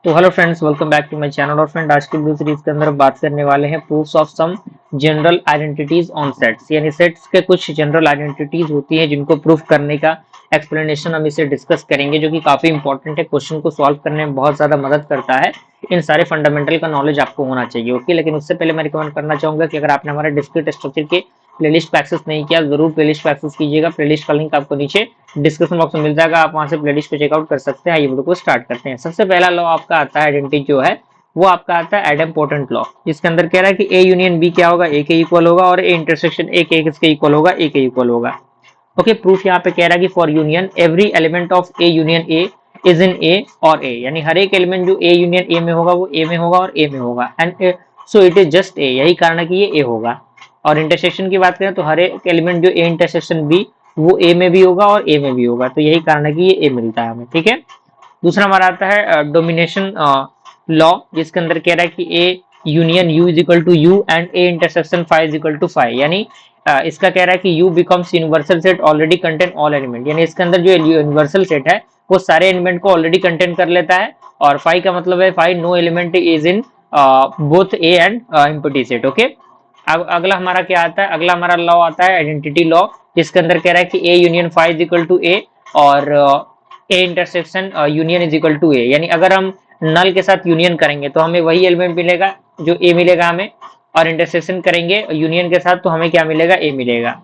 तो hello friends, welcome back to my channel. और friend, आज की वीडियो सीरीज के अंदर बात करने वाले हैं proofs of some general identities on sets. यानी सेट्स के कुछ जनरल आइडेंटिटीज होती हैं जिनको प्रूफ करने का एक्सप्लेनेशन हम इसे डिस्कस करेंगे, जो कि काफी इंपॉर्टेंट है। क्वेश्चन को सॉल्व करने में बहुत ज्यादा मदद करता है। इन सारे फंडामेंटल का नॉलेज आपको होना चाहिए। ओके, लेकिन उससे पहले मैं रिकमेंड करना चाहूंगा कि अगर आपने हमारे डिस्क्रिट स्ट्रक्चर के प्लेलिस्ट पे एक्सेस नहीं किया, जरूर प्लेलिस्ट पे एक्सेस कीजिएगा। प्लेलिस्ट का लिंक आपको नीचे डिस्क्रिप्शन बॉक्स में मिल जाएगा, आप वहां से प्लेलिस्ट पे चेकआउट कर सकते हैं। ये वीडियो को स्टार्ट करते हैं। सबसे पहला लॉ आपका आता है आइडेंटिटी जो है वो आपका आता है एडम्पोर्टेंट लॉ, जिसके अंदर कह रहा है कि ए यूनियन बी क्या होगा, ए के इक्वल होगा, और ए इंटरसेक्शन ए के किसके इक्वल होगा, ए के इक्वल होगा। ओके, प्रूफ यहाँ पे कह रहा है कि for union every element of A union A is in A और ए, यानी हर एक एलिमेंट जो ए यूनियन ए में होगा वो ए में होगा और ए में होगा। And so it is just a, यही कारण है कि ये ए होगा। और इंटरसेक्शन की बात करें तो हर एक एलिमेंट जो ए इंटरसेक्शन बी वो ए में भी होगा और ए में भी होगा, तो यही कारण है कि ये ए मिलता है हमें। ठीक है, दूसरा हमारा आता है डोमिनेशन लॉ, जिसके अंदर कह रहा है कि ए union u is equal to u and A intersection phi is equal to phi. यानी इसका कह रहा है कि u becomes universal set already contain all element, यानी इसके अंदर जो यूनिवर्सल सेट है वो सारे एलिमेंट को ऑलरेडी कंटेन कर लेता है। और फाई का मतलब है phi no element is in both a and empty set. Okay, अब अगला हमारा क्या आता है, अगला हमारा लॉ आता है आइडेंटिटी लॉ, जिसके अंदर कह रहा है कि ए union phi is equal to A और A intersection union is equal to A. यानी अगर हम नल के साथ यूनियन करेंगे तो हमें वही एलिमेंट मिलेगा जो ए मिलेगा हमें, और इंटरसेक्शन करेंगे यूनियन के साथ तो हमें क्या मिलेगा, ए मिलेगा।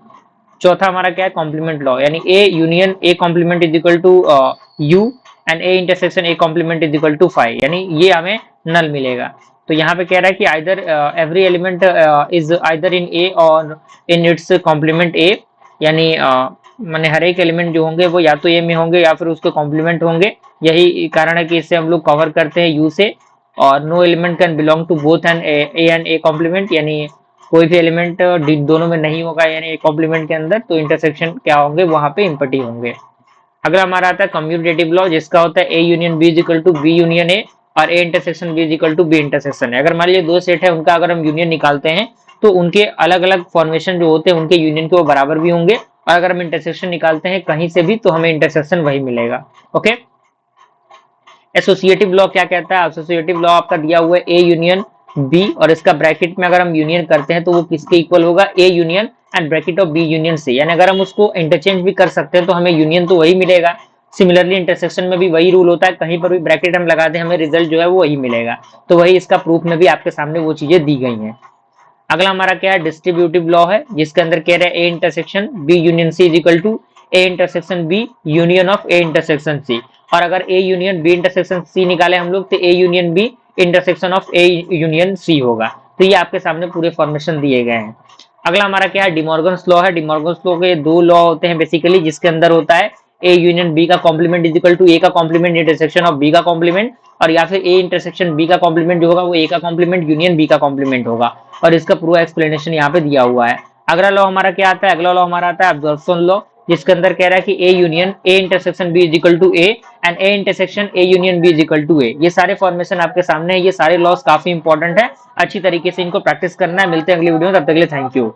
चौथा हमारा क्या है, कॉम्प्लीमेंट लॉ, यानी a union a complement is equal to u and A intersection a complement is equal to phi, यानी ये हमें नल मिलेगा। तो यहाँ पे कह रहा है कि either every element is either in A और इन इट्स कॉम्प्लीमेंट ए, यानी माने हर एक एलिमेंट जो होंगे वो या तो ए में होंगे या फिर उसके कॉम्प्लीमेंट होंगे। यही कारण है कि इसे हम लोग कवर करते हैं यू से। और no element can belong to both and a and a complement, यानी कोई भी एलिमेंट दोनों में नहीं होगा यानी ए कॉम्प्लीमेंट के अंदर, तो इंटरसेक्शन क्या होंगे, वहां पे इम्पटी होंगे। अगला हमारा आता है कम्यूटेटिव लॉ, जिसका होता है A union B is equal to B union A और A intersection B is equal to B intersection है। अगर मान लीजिए दो सेट है, उनका अगर हम यूनियन निकालते हैं तो उनके अलग अलग फॉर्मेशन जो होते हैं उनके यूनियन के वो बराबर भी होंगे, और अगर हम इंटरसेक्शन निकालते हैं कहीं से भी तो हमें इंटरसेक्शन वही मिलेगा। ओके, एसोसिएटिव लॉ क्या कहता है, एसोसिएटिव लॉ आपका दिया हुआ है ए यूनियन बी, और इसका ब्रैकेट में अगर हम यूनियन करते हैं तो वो किसके इक्वल होगा, a union and bracket of b union c. यानी अगर हम उसको इंटरचेंज भी कर सकते हैं तो हमें यूनियन तो वही मिलेगा। सिमिलरली इंटरसेक्शन में भी वही रूल होता है, कहीं पर भी ब्रैकेट हम लगा दें हमें रिजल्ट जो है वो वही मिलेगा। तो वही इसका प्रूफ में भी आपके सामने वो चीजें दी गई हैं। अगला हमारा क्या है, डिस्ट्रीब्यूटिव लॉ है, जिसके अंदर कह रहा है a intersection b union c is equal to a intersection b union of a intersection c. और अगर a union b intersection c निकाले हम लोग तो a union b intersection of A union c होगा। तो ये आपके सामने पूरे फॉर्मेशन दिए गए हैं। अगला हमारा क्या है, डिमॉर्गन्स लॉ है। डिमॉर्गन्स लॉ के दो लॉ होते हैं बेसिकली, जिसके अंदर होता है ए यूनियन बी का कॉम्प्लीमेंट इज इक्वल टू ए का कॉम्प्लीमेंट इंटरसेक्शन ऑफ बी का कॉम्प्लीमेंट, और या फिर ए इंटरसेक्शन बी का कॉम्प्लीमेंट जो होगा वो ए का कॉम्प्लीमेंट यूनियन बी का कॉम्प्लीमेंट होगा। और इसका पूरा एक्सप्लेनेशन यहाँ पे दिया हुआ है। अगला लॉ हमारा क्या आता है, अगला लॉ हमारा आता है एब्जॉर्प्शन लॉ, जिसके अंदर कह रहा है कि ए union A intersection B is equal to A and A intersection A union B is equal to A. ये सारे फॉर्मेशन आपके सामने है, ये सारे लॉस काफी इंपॉर्टेंट है, अच्छी तरीके से इनको प्रैक्टिस करना है। मिलते हैं अगली वीडियो में, तब तक के लिए थैंक यू।